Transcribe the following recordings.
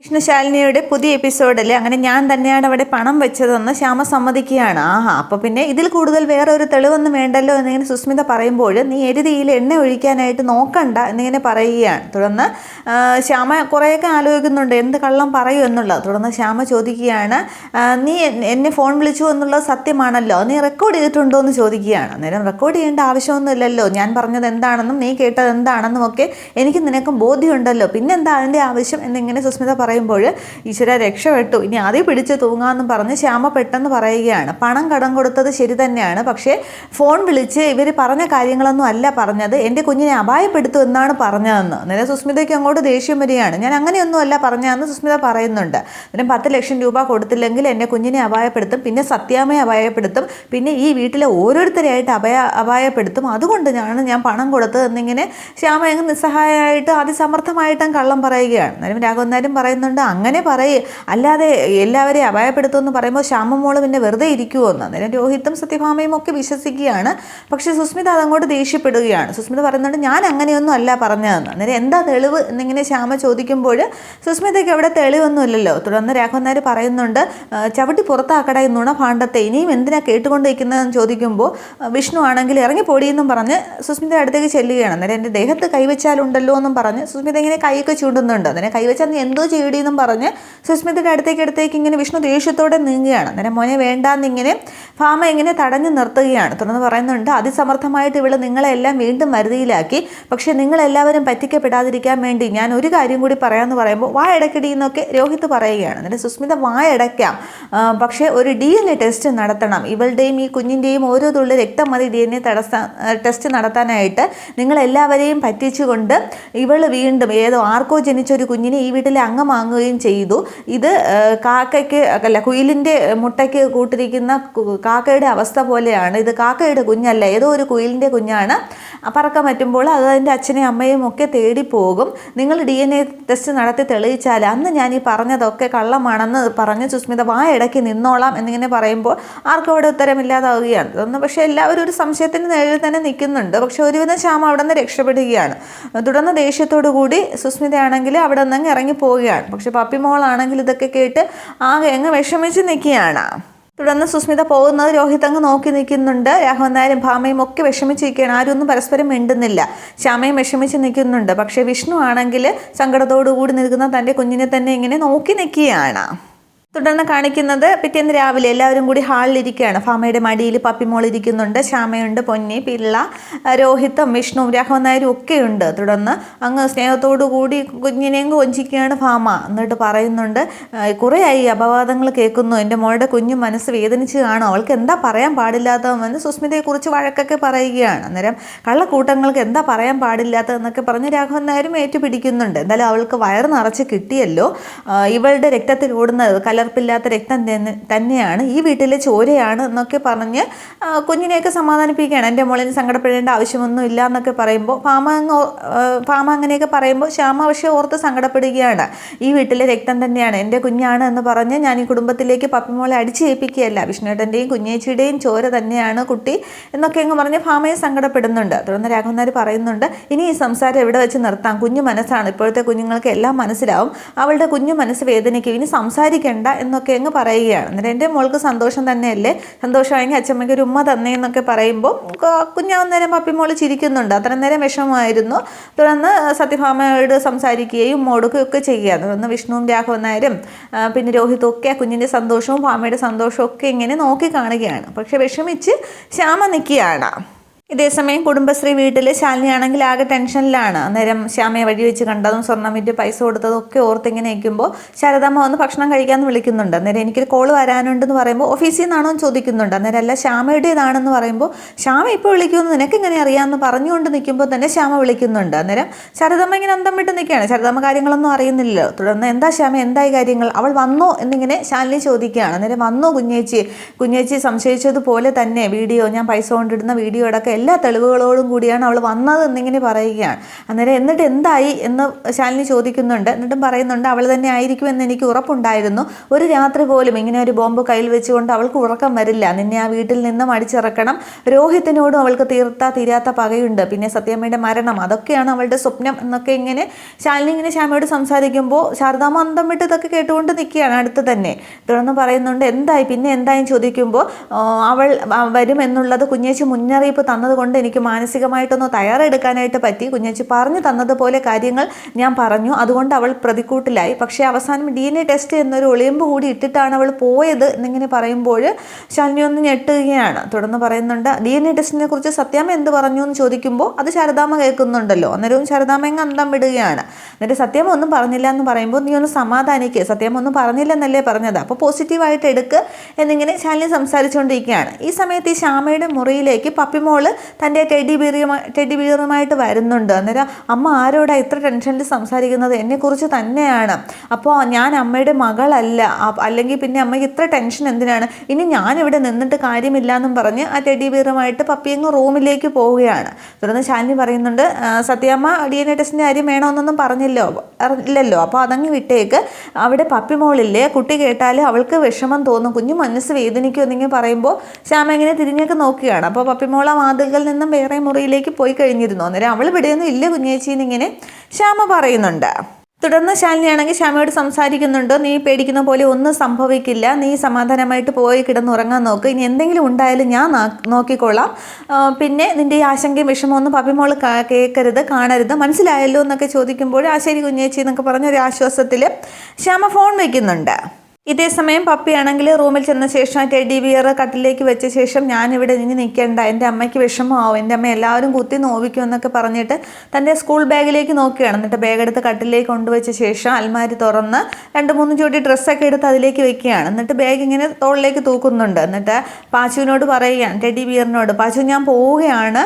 വിഷ്ണുശാലിനിയുടെ പുതിയ എപ്പിസോഡിൽ അങ്ങനെ ഞാൻ തന്നെയാണ് അവിടെ പണം വെച്ചതെന്ന് ശ്യാമ സമ്മതിക്കുകയാണ്. അപ്പോൾ പിന്നെ ഇതിൽ കൂടുതൽ വേറെ ഒരു തെളിവൊന്നും വേണ്ടല്ലോ എന്നിങ്ങനെ സുസ്മിത പറയുമ്പോൾ നീ എരുതിയിൽ എണ്ണ ഒഴിക്കാനായിട്ട് നോക്കണ്ട എന്നിങ്ങനെ പറയുകയാണ്. തുടർന്ന് ശ്യാമ കുറേയൊക്കെ ആലോചിക്കുന്നുണ്ട് എന്ത് കള്ളം പറയൂ എന്നുള്ളത്. തുടർന്ന് ശ്യാമ ചോദിക്കുകയാണ്, നീ എന്നെ ഫോൺ വിളിച്ചു എന്നുള്ളത് സത്യമാണല്ലോ, നീ റെക്കോർഡ് ചെയ്തിട്ടുണ്ടോ എന്ന് ചോദിക്കുകയാണ്. അന്നേരം റെക്കോർഡ് ചെയ്യേണ്ട ആവശ്യമൊന്നുമില്ലല്ലോ, ഞാൻ പറഞ്ഞത് എന്താണെന്നും നീ കേട്ടത് എന്താണെന്നും ഒക്കെ എനിക്ക് നിനക്കും ബോധ്യമുണ്ടല്ലോ, പിന്നെന്താ അതിൻ്റെ ആവശ്യം എന്നിങ്ങനെ സുസ്മിത പറയുമ്പോൾ ഈശ്വര രക്ഷപ്പെട്ടു, ഇനി ആദ്യം പിടിച്ച് തൂങ്ങാമെന്നും പറഞ്ഞ് ശ്യാമ പെട്ടെന്ന് പറയുകയാണ്. പണം കടം കൊടുത്തത് ശരി തന്നെയാണ്, പക്ഷേ ഫോൺ വിളിച്ച് ഇവർ പറഞ്ഞ കാര്യങ്ങളൊന്നും അല്ല പറഞ്ഞത്, എൻ്റെ കുഞ്ഞിനെ അപായപ്പെടുത്തും എന്നാണ് പറഞ്ഞതെന്ന്. അന്നേരം സുസ്മിതയ്ക്ക് അങ്ങോട്ട് ദേഷ്യം വരികയാണ്. ഞാൻ അങ്ങനെയൊന്നും അല്ല പറഞ്ഞതെന്ന് സുസ്മിത പറയുന്നുണ്ട്. അന്നേരം 10 ലക്ഷം രൂപ കൊടുത്തില്ലെങ്കിൽ എൻ്റെ കുഞ്ഞിനെ അപായപ്പെടുത്തും, പിന്നെ സത്യാമ്മയെ അപായപ്പെടുത്തും, പിന്നെ ഈ വീട്ടിലെ ഓരോരുത്തരെയായിട്ട് അപായപ്പെടുത്തും, അതുകൊണ്ട് ഞാൻ പണം കൊടുത്തത് എന്നിങ്ങനെ ശ്യാമ അങ്ങ് നിസ്സഹായമായിട്ട് അതിസമർത്ഥമായിട്ടും കള്ളം പറയുകയാണ്. അന്നേരം രാഘവന്നാരും പറയുന്നുണ്ട്, അങ്ങനെ പറയേ, അല്ലാതെ എല്ലാവരെയും അപായപ്പെടുത്തുമെന്ന് പറയുമ്പോൾ ശ്യാമമോള് പിന്നെ വെറുതെ ഇരിക്കുമോന്ന്. അന്നേരം രോഹിത്തും സത്യഭാമയും ഒക്കെ വിശ്വസിക്കുകയാണ്. പക്ഷേ സുസ്മിത അതങ്ങോട്ട് ദേഷ്യപ്പെടുകയാണ്. സുസ്മിത പറയുന്നുണ്ട്, ഞാൻ അങ്ങനെയൊന്നും അല്ല പറഞ്ഞതെന്ന്. അന്നേരം എന്താ തെളിവ് എന്നിങ്ങനെ ശ്യാമ ചോദിക്കുമ്പോൾ സുസ്മിതയ്ക്ക് അവിടെ തെളിവൊന്നും ഇല്ലല്ലോ. തുടർന്ന് രാഘവന്നാർ പറയുന്നുണ്ട്, ചവിട്ടി പുറത്താക്കട നുണ ഭാണ്ഡത്തെ ഇനിയും എന്തിനാ കേട്ടുകൊണ്ടിരിക്കുന്നതെന്ന് ചോദിക്കുമ്പോൾ വിഷ്ണു ആണെങ്കിൽ ഇറങ്ങിപ്പോടിയെന്നും പറഞ്ഞ് സുസ്മിത അടുത്തേക്ക് ചെല്ലുകയാണ്. അന്നേരം എൻ്റെ ദേഹത്ത് കൈവച്ചാലുണ്ടല്ലോ എന്നും പറഞ്ഞ് സുസ്മിത ഇങ്ങനെ കൈയൊക്കെ ചൂണ്ടുന്നുണ്ട്. അന്നേരം കൈവച്ചാൽ നീ എന്തോ ചെയ്യടിയെന്നും പറഞ്ഞ് സുസ്മിതയുടെ അടുത്തേക്ക് ഇങ്ങനെ വിഷ്ണു ദേഷ്യത്തോടെ നീങ്ങുകയാണ്. അന്നേരം മോനെ വേണ്ടാന്നിങ്ങനെ ഭാമ ഇങ്ങനെ തടഞ്ഞു നിർത്തുകയാണ്. തുടർന്ന് പറയുന്നുണ്ട്, അതിസമർത്ഥമായിട്ട് ഇവള് നിങ്ങളെല്ലാം വീണ്ടും വരുതിയിലാക്കി, പക്ഷേ നിങ്ങളെല്ലാവരും പറ്റിക്കപ്പെടാതിരിക്കാൻ വേണ്ടി ഞാൻ ഒരു കാര്യം കൂടി പറയാമെന്ന് പറയുമ്പോൾ വായടക്കടി എന്നൊക്കെ രോഹിത്ത് പറയുകയാണ്. എന്നിട്ട് സുസ്മിത വായടയ്ക്കാം, പക്ഷേ ഒരു DNA ടെസ്റ്റ് നടത്തണം, ഇവളുടെയും ഈ കുഞ്ഞിൻ്റെയും ഓരോ തുള്ളി രക്തം മതി DNA ടെസ്റ്റ് നടത്താനായിട്ട്, നിങ്ങളെല്ലാവരെയും പറ്റിച്ചുകൊണ്ട് ഇവൾ വീണ്ടും ആർക്കോ ജനിച്ചൊരു കുഞ്ഞിനെ ഈ വീട്ടിലെ അംഗമാകുകയും ചെയ്തു. ഇത് കാക്കയ്ക്ക് അല്ല, കുയിലിൻ്റെ മുട്ടയ്ക്ക് കൂട്ടിരിക്കുന്ന കാക്കയുടെ അവസ്ഥ പോലെയാണ്. ഇത് കാക്കയുടെ കുഞ്ഞല്ല, ഏതോ ഒരു കുയിലിൻ്റെ കുഞ്ഞാണ്. പറക്കാൻ പറ്റുമ്പോൾ അത് അതിൻ്റെ അച്ഛനെയും അമ്മയും ഒക്കെ തേടി പോകും. നിങ്ങൾ DNA ടെസ്റ്റ് നടത്തി തെളിയിച്ചാൽ അന്ന് ഞാൻ ഈ പറഞ്ഞതൊക്കെ കള്ളമാണെന്ന് പറഞ്ഞ് സുസ്മിത വായടക്കി നിന്നോളാം എന്നിങ്ങനെ പറയുമ്പോൾ ആർക്കും അവിടെ ഉത്തരമില്ലാതാവുകയാണ്. അതൊന്നും പക്ഷേ എല്ലാവരും ഒരു സംശയത്തിന് നേരിൽ തന്നെ നിൽക്കുന്നുണ്ട്. പക്ഷെ ഒരുവിധം ശ്യാമ അവിടെ നിന്ന് രക്ഷപ്പെടുകയാണ്. തുടർന്ന് ദേഷ്യത്തോടു കൂടി സുസ്മിതയാണെങ്കിൽ അവിടെ നിന്ന് ഇറങ്ങി പോവുകയാണ്. പക്ഷെ പപ്പിമോളാണെങ്കിൽ ഇതൊക്കെ കേട്ട് ആകെ അങ്ങ് വിഷമിച്ച് നിൽക്കുകയാണ്. തുടർന്ന് സുസ്മിത പോകുന്നത് രോഹിത് അങ്ങ് നോക്കി നിൽക്കുന്നുണ്ട്. രാഘവന്നാരും ഭാമയും ഒക്കെ വിഷമിച്ചിരിക്കുകയാണ്. ആരും ഒന്നും പരസ്പരം മിണ്ടുന്നില്ല. ശ്യാമയും വിഷമിച്ച് നിൽക്കുന്നുണ്ട്. പക്ഷേ വിഷ്ണു ആണെങ്കിൽ സങ്കടത്തോടു കൂടി നിൽക്കുന്ന തൻ്റെ കുഞ്ഞിനെ തന്നെ ഇങ്ങനെ നോക്കി നിൽക്കുകയാണ്. തുടർന്ന് കാണിക്കുന്നത് പിറ്റേന്ന് രാവിലെ എല്ലാവരും കൂടി ഹാളിലിരിക്കുകയാണ്. ഭാമയുടെ മടിയിൽ പപ്പിമോൾ ഇരിക്കുന്നുണ്ട്. ശ്യാമയുണ്ട്, പൊന്നി, പിള്ള, രോഹിത്തും വിഷ്ണുവും രാഘവനായരും ഒക്കെയുണ്ട്. തുടർന്ന് അങ്ങ് സ്നേഹത്തോടു കൂടി കുഞ്ഞിനെയും കൊഞ്ചിക്കുകയാണ് ഭാമ. എന്നിട്ട് പറയുന്നുണ്ട്, കുറേയായി അപവാദങ്ങൾ കേൾക്കുന്നു, എൻ്റെ മോളുടെ കുഞ്ഞു മനസ്സ് വേദനിച്ച് കാണും, അവൾക്ക് എന്താ പറയാൻ പാടില്ലാത്തതെന്ന് സുസ്മിതയെക്കുറിച്ച് വഴക്കൊക്കെ പറയുകയാണ്. അന്നേരം കള്ളക്കൂട്ടങ്ങൾക്ക് എന്താ പറയാൻ പാടില്ലാത്തതെന്നൊക്കെ പറഞ്ഞ് രാഘവനായരും ഏറ്റുപിടിക്കുന്നുണ്ട്. എന്തായാലും അവൾക്ക് വയറ് നിറച്ച് കിട്ടിയല്ലോ, ഇവളുടെ രക്തത്തിൽ ഓടുന്നത് കലർപ്പില്ലാത്ത രക്തം തന്നെയാണ്, ഈ വീട്ടിലെ ചോരയാണ് എന്നൊക്കെ പറഞ്ഞ് കുഞ്ഞിനെയൊക്കെ സമാധാനിപ്പിക്കുകയാണ്. എൻ്റെ മോളിന് സങ്കടപ്പെടേണ്ട ആവശ്യമൊന്നും ഇല്ല എന്നൊക്കെ പറയുമ്പോൾ ഭാമ അങ്ങനെയൊക്കെ പറയുമ്പോൾ ശ്യാമ പക്ഷേ ഓർത്ത് സങ്കടപ്പെടുകയാണ്. ഈ വീട്ടിലെ രക്തം തന്നെയാണ്, എൻ്റെ കുഞ്ഞാണ് എന്ന് പറഞ്ഞ് ഞാൻ ഈ കുടുംബത്തിലേക്ക് പപ്പിമോളെ അടിച്ചേൽപ്പിക്കുകയല്ല, വിഷ്ണുവേട്ടൻ്റെയും കുഞ്ഞേച്ചിയുടെയും ചോര തന്നെയാണ് കുട്ടി എന്നൊക്കെ അങ്ങ് പറഞ്ഞ് ഭാമയെ സങ്കടപ്പെടുന്നുണ്ട്. തുടർന്ന് രാഘവനാർ പറയുന്നുണ്ട്, ഇനി ഈ സംസാരം എവിടെ വെച്ച് നിർത്താം, കുഞ്ഞു മനസ്സാണ്, ഇപ്പോഴത്തെ കുഞ്ഞുങ്ങൾക്ക് എല്ലാം മനസ്സിലാവും, അവളുടെ കുഞ്ഞു മനസ്സ് വേദനിക്കും, ഇനി സംസാരിക്കേണ്ട എന്നൊക്കെ അങ്ങ് പറയുകയാണ്. എന്നിട്ട് എൻ്റെ മോൾക്ക് സന്തോഷം തന്നെയല്ലേ, സന്തോഷമായെങ്കിൽ അച്ഛമ്മയ്ക്ക് ഒരു ഉമ്മ തന്നേ എന്നൊക്കെ പറയുമ്പോൾ കുഞ്ഞാവുന്നേരം പപ്പിമോൾ ചിരിക്കുന്നുണ്ട്. അത്ര നേരം വിഷമമായിരുന്നു. തുടർന്ന് സത്യഭാമയോട് സംസാരിക്കുകയും മോടുകയൊക്കെ ചെയ്യുകയാണ്. തുടർന്ന് വിഷ്ണുവും രാഘവനായരും പിന്നെ രോഹിത്തും ഒക്കെ കുഞ്ഞിൻ്റെ സന്തോഷവും ഭാമയുടെ സന്തോഷവും ഒക്കെ ഇങ്ങനെ നോക്കി കാണുകയാണ്. പക്ഷെ വിഷമിച്ച് ശ്യാമ നിൽക്കുകയാണ്. ഇതേസമയം കുടുംബശ്രീ വീട്ടിൽ ശാലിനിയാണെങ്കിൽ ആകെ ടെൻഷനിലാണ്. അന്നേരം ശ്യാമയെ വഴി വെച്ച് കണ്ടതും സ്വർണ്ണം വിറ്റ് പൈസ കൊടുത്തതും ഒക്കെ ഓർത്തിങ്ങനെ നിൽക്കുമ്പോൾ ശാരദാമ്മ വന്ന് ഭക്ഷണം കഴിക്കാമെന്ന് വിളിക്കുന്നുണ്ട്. അന്നേരം എനിക്കൊരു കോള് വരാനുണ്ടെന്ന് പറയുമ്പോൾ ഓഫീസിൽ നിന്നാണോ എന്ന് ചോദിക്കുന്നുണ്ട്. അന്നേരം അല്ല, ശ്യാമയുടേതാണെന്ന് പറയുമ്പോൾ ശ്യാമ ഇപ്പോൾ വിളിക്കുമെന്ന് നിനക്കെങ്ങനെ അറിയാമെന്ന് പറഞ്ഞുകൊണ്ട് നിൽക്കുമ്പോൾ തന്നെ ശ്യാമ വിളിക്കുന്നുണ്ട്. അന്നേരം ശാരദാമ്മ ഇങ്ങനെ അന്തം വിട്ട് നിൽക്കുകയാണ്. ശാരദാമ്മ കാര്യങ്ങളൊന്നും അറിയുന്നില്ലല്ലോ. തുടർന്ന് എന്താ ശ്യാമ, എന്തായി കാര്യങ്ങൾ, അവൾ വന്നോ എന്നിങ്ങനെ ശാലിനി ചോദിക്കുകയാണ്. അന്നേരം വന്നോ കുഞ്ഞേച്ചി സംശയിച്ചതുപോലെ തന്നെ വീഡിയോ, ഞാൻ പൈസ കൊണ്ടിടുന്ന വീഡിയോ അടക്കം എല്ലാ തെളിവുകളോടും കൂടിയാണ് അവൾ വന്നത് എന്നിങ്ങനെ പറയുകയാണ്. അന്നേരം എന്നിട്ട് എന്തായി എന്ന് ശാലിനി ചോദിക്കുന്നുണ്ട്. എന്നിട്ടും പറയുന്നുണ്ട് അവൾ തന്നെ ആയിരിക്കുമെന്ന് എനിക്ക് ഉറപ്പുണ്ടായിരുന്നു. ഒരു രാത്രി പോലും ഇങ്ങനെ ഒരു ബോംബ് കയ്യിൽ വെച്ചുകൊണ്ട് അവൾക്ക് ഉറക്കം വരില്ല. നിന്നെ ആ വീട്ടിൽ നിന്നും അടിച്ചിറക്കണം. രോഹിത്തിനോടും അവൾക്ക് തീരാത്ത പകയുണ്ട്. പിന്നെ സത്യമ്മയുടെ മരണം, അതൊക്കെയാണ് അവളുടെ സ്വപ്നം എന്നൊക്കെ ഇങ്ങനെ ശാലിനി ഇങ്ങനെ ശ്യാമയോട് സംസാരിക്കുമ്പോൾ ശാരദാമ്മ അന്തം വിട്ട് ഇതൊക്കെ കേട്ടുകൊണ്ട് നിൽക്കുകയാണ് അടുത്ത് തന്നെ. തുടർന്ന് പറയുന്നുണ്ട് എന്തായി പിന്നെ എന്തായും ചോദിക്കുമ്പോൾ അവൾ വരുമെന്നുള്ളത് കുഞ്ഞേച്ചി മുന്നറിയിപ്പ് തന്നതുകൊണ്ട് എനിക്ക് മാനസികമായിട്ടൊന്ന് തയ്യാറെടുക്കാനായിട്ട് പറ്റി. കുഞ്ഞേച്ചി പറഞ്ഞു തന്നതുപോലെ കാര്യങ്ങൾ ഞാൻ പറഞ്ഞു. അതുകൊണ്ട് അവൾ പ്രതിക്കൂട്ടിലായി. പക്ഷേ അവസാനം DNA ടെസ്റ്റ് എന്നൊരു ഒളിയമ്പ് കൂടി ഇട്ടിട്ടാണ് അവൾ പോയത് എന്നിങ്ങനെ പറയുമ്പോൾ ശാലിനി ഒന്ന് ഞെട്ടുകയാണ്. തുടർന്ന് പറയുന്നുണ്ട് DNA ടെസ്റ്റിനെ കുറിച്ച് സത്യാമ്മ എന്ത് പറഞ്ഞു എന്ന് ചോദിക്കുമ്പോൾ അത് ശാരദാമ്മ കേൾക്കുന്നുണ്ടല്ലോ. അന്നേരവും ശാരദാമ്മ അങ്ങ് അന്തം വിടുകയാണ്. എന്നിട്ട് സത്യാമ്മ ഒന്നും പറഞ്ഞില്ല എന്ന് പറയുമ്പോൾ നീ ഒന്ന് സമാധാനിക്കുക, സത്യാമ്മ ഒന്നും പറഞ്ഞില്ലെന്നല്ലേ പറഞ്ഞത്, അപ്പോൾ പോസിറ്റീവായിട്ട് എടുക്കുക എന്നിങ്ങനെ ശാലിനി സംസാരിച്ചുകൊണ്ടിരിക്കുകയാണ്. ഈ സമയത്ത് ഈ ശ്യാമയുടെ മുറിയിലേക്ക് പപ്പിമോള് തൻ്റെ ടെഡി ബിയറുമായിട്ട് വരുന്നുണ്ട്. അന്നേരം അമ്മ ആരോടാ ഇത്ര ടെൻഷനിൽ സംസാരിക്കുന്നത്, എന്നെക്കുറിച്ച് തന്നെയാണ്. അപ്പോൾ ഞാൻ അമ്മയുടെ മകളല്ല, അല്ലെങ്കിൽ പിന്നെ അമ്മയ്ക്ക് ഇത്ര ടെൻഷൻ എന്തിനാണ്, ഇനി ഞാനിവിടെ നിന്നിട്ട് കാര്യമില്ല എന്നും പറഞ്ഞ് ആ ടെഡി ബിയറുമായിട്ട് പപ്പി അങ്ങ് റൂമിലേക്ക് പോവുകയാണ്. തുടർന്ന് ശാലിനി പറയുന്നുണ്ട് സത്യാമ്മ DNA ടെസ്റ്റിൻ്റെ കാര്യം വേണമെന്നൊന്നും ഇല്ലല്ലോ, അപ്പോൾ അതങ്ങ് വിട്ടേക്ക്. അവിടെ പപ്പിമോളില്ലേ, കുട്ടി കേട്ടാൽ അവൾക്ക് വിഷമം തോന്നും, കുഞ്ഞു മനസ്സ് വേദനിക്കും എന്നിങ്ങനെ പറയുമ്പോൾ ശ്യാമ ഇങ്ങനെ തിരിഞ്ഞൊക്കെ നോക്കുകയാണ്. അപ്പോൾ പപ്പിമോൾ ആ വാതിൽകളിൽ നിന്നും വേറെ മുറിയിലേക്ക് പോയി കഴിഞ്ഞിരുന്നു. അന്നേരം അവൾ ഇവിടെയൊന്നും ഇല്ല കുഞ്ഞേച്ചിന്നിങ്ങനെ ശ്യാമ പറയുന്നുണ്ട്. തുടർന്ന് ശാലിനിയാണെങ്കിൽ ശ്യാമയോട് സംസാരിക്കുന്നുണ്ട്. നീ പേടിക്കുന്ന പോലെ ഒന്നും സംഭവിക്കില്ല, നീ സമാധാനമായിട്ട് പോയി കിടന്നുറങ്ങാൻ നോക്ക്, ഇനി എന്തെങ്കിലും ഉണ്ടായാലും ഞാൻ നോക്കിക്കൊള്ളാം. പിന്നെ നിൻ്റെ ഈ ആശങ്കയും വിഷമമൊന്നും പപ്പിമോൾ കേൾക്കരുത്, കാണരുത്, മനസ്സിലായല്ലോ എന്നൊക്കെ ചോദിക്കുമ്പോൾ ആ ശരി കുഞ്ഞേച്ചി എന്നൊക്കെ പറഞ്ഞൊരു ആശ്വാസത്തിൽ ശ്യാമ ഫോൺ വയ്ക്കുന്നുണ്ട്. ഇതേ സമയം പപ്പിയാണെങ്കിൽ റൂമിൽ ചെന്ന ശേഷം ടെഡി ബിയർ കട്ടിലേക്ക് വെച്ച ശേഷം ഞാനിവിടെ ഇനി നിൽക്കേണ്ട, എൻ്റെ അമ്മയ്ക്ക് വിഷമമാവും, എൻ്റെ അമ്മ എല്ലാവരും കുത്തി നോവിക്കും എന്നൊക്കെ പറഞ്ഞിട്ട് തൻ്റെ സ്കൂൾ ബാഗിലേക്ക് നോക്കുകയാണ്. എന്നിട്ട് ബാഗ് എടുത്ത് കട്ടിലേക്ക് കൊണ്ടുവച്ച ശേഷം അൽമാരി തുറന്ന് 2-3 ജോഡി ഡ്രസ്സൊക്കെ എടുത്ത് അതിലേക്ക് വെക്കുകയാണ്. എന്നിട്ട് ബാഗ് ഇങ്ങനെ തോളിലേക്ക് തൂക്കുന്നുണ്ട്. എന്നിട്ട് പാച്ചുവിനോട് പറയുകയാണ്, ടെഡി ബിയറിനോട്, പാച്ചു ഞാൻ പോവുകയാണ്,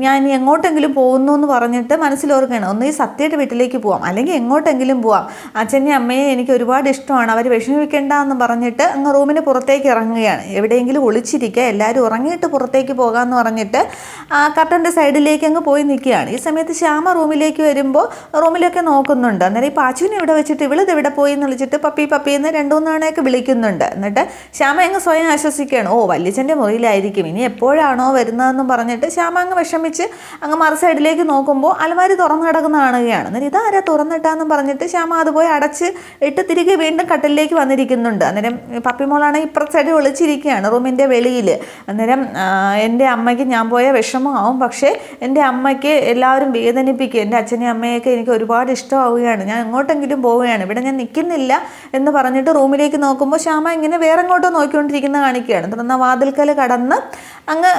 ഞാൻ ഇനി എങ്ങോട്ടെങ്കിലും പോകുന്നു എന്ന് പറഞ്ഞിട്ട് മനസ്സിലോർക്കുകയാണ്. ഒന്ന് ഈ സത്യയുടെ വീട്ടിലേക്ക് പോവാം, അല്ലെങ്കിൽ എങ്ങോട്ടെങ്കിലും പോവാം, അച്ഛനെ അമ്മയെ എനിക്ക് ഒരുപാട് ഇഷ്ടമാണ്, അവർ വിഷമിക്കേണ്ട എന്ന് പറഞ്ഞിട്ട് അങ്ങ് റൂമിന് പുറത്തേക്ക് ഇറങ്ങുകയാണ്. എവിടെയെങ്കിലും ഒളിച്ചിരിക്കുക, എല്ലാവരും ഉറങ്ങിയിട്ട് പുറത്തേക്ക് പോകാമെന്ന് പറഞ്ഞിട്ട് കർട്ടൻ്റെ സൈഡിലേക്ക് അങ്ങ് പോയി നിൽക്കുകയാണ്. ഈ സമയത്ത് ശ്യാമ റൂമിലേക്ക് വരുമ്പോൾ റൂമിലൊക്കെ നോക്കുന്നുണ്ട്. അന്നേരം ഈ പാച്ചുവിനെ ഇവിടെ വെച്ചിട്ട് ഇവളിത് എവിടെ പോയി എന്ന് വിളിച്ചിട്ട് പപ്പി എന്ന് 2-3 തവണയൊക്കെ വിളിക്കുന്നുണ്ട്. എന്നിട്ട് ശ്യാമ അങ്ങ് സ്വയം ആശ്വസിക്കുകയാണ്, ഓ വല്യച്ഛൻ്റെ മുറിയിലായിരിക്കും, ഇനി എപ്പോഴാണോ വരുന്നതെന്നും പറഞ്ഞിട്ട് ശ്യാമ അങ്ങ് വിഷമിച്ച് അങ്ങ് മറു സൈഡിലേക്ക് നോക്കുമ്പോൾ അലമാരി തുറന്നു കിടക്കുന്ന കാണുകയാണ്. അന്നേരം ഇതാരാ തുറന്നിട്ടാന്നും പറഞ്ഞിട്ട് ശ്യാമ അത് പോയി അടച്ച് ഇട്ട് തിരികെ വീണ്ടും കട്ടിലേക്ക് വന്നിരിക്കുന്നുണ്ട്. അന്നേരം പപ്പിമോളാണെങ്കിൽ ഇപ്പുറത്തെ സൈഡിൽ ഒളിച്ചിരിക്കുകയാണ് റൂമിൻ്റെ വെളിയിൽ. അന്നേരം എൻ്റെ അമ്മയ്ക്ക് ഞാൻ പോയ വിഷമമാവും, പക്ഷേ എൻ്റെ അമ്മയ്ക്ക് എല്ലാവരും വേദനിപ്പിക്കും, എൻ്റെ അച്ഛനെയും അമ്മയൊക്കെ എനിക്ക് ഒരുപാട് ഇഷ്ടമാവുകയാണ്, ഞാൻ എങ്ങോട്ടെങ്കിലും പോവുകയാണ്, ഇവിടെ ഞാൻ നിൽക്കുന്നില്ല എന്ന് പറഞ്ഞിട്ട് റൂമിലേക്ക് നോക്കുമ്പോൾ ശ്യാമ ഇങ്ങനെ വേറെ എങ്ങോട്ടോ നോക്കിക്കൊണ്ടിരിക്കുന്ന കാണിക്കുകയാണ്. തുടർന്ന് വാതിൽക്കൽ കടന്ന് അങ്ങ്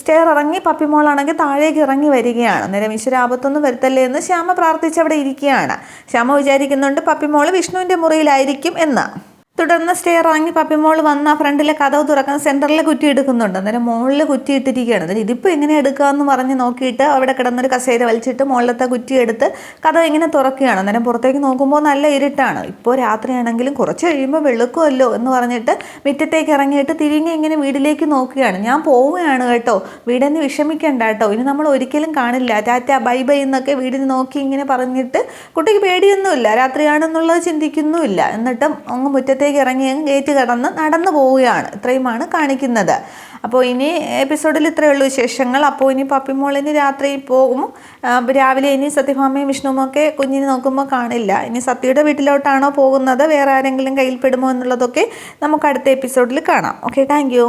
സ്റ്റെയർ ഇറങ്ങി പപ്പിമോളാണെങ്കിൽ താഴേക്ക് ഇറങ്ങി വരികയാണ്. അന്നേരം ഈശ്വര ആപത്തൊന്നും വരുത്തല്ലേ എന്ന് ശ്യാമ പ്രാർത്ഥിച്ച് അവിടെ ഇരിക്കുകയാണ്. ശ്യാമ വിചാരിക്കുന്നുണ്ട് പപ്പിമോള് വിഷ്ണുവിൻ്റെ മുറിയിലായിരിക്കും എന്ന്. തുടർന്ന് സ്റ്റെയർ ഇറങ്ങി പപ്പിമോൾ വന്ന് ആ ഫ്രണ്ടിലെ കതവ് തുറക്കാൻ സെൻറ്ററിൽ കുറ്റി എടുക്കുന്നുണ്ട്. അന്നേരം മുകളിൽ കുറ്റി ഇട്ടിരിക്കുകയാണ്. അന്നേരം ഇതിപ്പോൾ എങ്ങനെ എടുക്കാമെന്ന് പറഞ്ഞ് നോക്കിയിട്ട് അവിടെ കിടന്നൊരു കസേര വലിച്ചിട്ട് മുകളിലത്തെ കുറ്റി എടുത്ത് കതവ് ഇങ്ങനെ തുറക്കുകയാണ്. അന്നേരം പുറത്തേക്ക് നോക്കുമ്പോൾ നല്ല ഇരുട്ടാണ്. ഇപ്പോൾ രാത്രിയാണെങ്കിലും കുറച്ച് കഴിയുമ്പോൾ വെളുക്കുമല്ലോ എന്ന് പറഞ്ഞിട്ട് മുറ്റത്തേക്ക് ഇറങ്ങിയിട്ട് തിരിഞ്ഞ് ഇങ്ങനെ വീട്ടിലേക്ക് നോക്കുകയാണ്. ഞാൻ പോവുകയാണ് കേട്ടോ, വീടിന് വിഷമിക്കേണ്ട കേട്ടോ, ഇനി നമ്മൾ ഒരിക്കലും കാണില്ല, ടാറ്റ ബൈ ബൈ എന്നൊക്കെ വീടിന് നോക്കി ഇങ്ങനെ പറഞ്ഞിട്ട് കുട്ടിക്ക് പേടിയൊന്നുമില്ല, രാത്രിയാണെന്നുള്ളത് ചിന്തിക്കുന്നുമില്ല. എന്നിട്ടും അങ്ങ് മുറ്റത്തേക്ക് ഇറങ്ങി ഗേറ്റ് കടന്ന് നടന്നു പോവുകയാണ്. ഇത്രയുമാണ് കാണിക്കുന്നത്. അപ്പോൾ ഇനി എപ്പിസോഡിൽ ഇത്രയേ ഉള്ളൂ വിശേഷങ്ങൾ. അപ്പോൾ ഇനി പപ്പിമോളിന് രാത്രി പോകും, രാവിലെ ഇനി സത്യഭാമയും വിഷ്ണുവുമൊക്കെ കുഞ്ഞിനെ നോക്കുമ്പോൾ കാണില്ല. ഇനി സത്യയുടെ വീട്ടിലോട്ടാണോ പോകുന്നത്, വേറെ ആരെങ്കിലും കയ്യിൽ പെടുമോ എന്നുള്ളതൊക്കെ നമുക്ക് അടുത്ത എപ്പിസോഡിൽ കാണാം. Okay, thank you.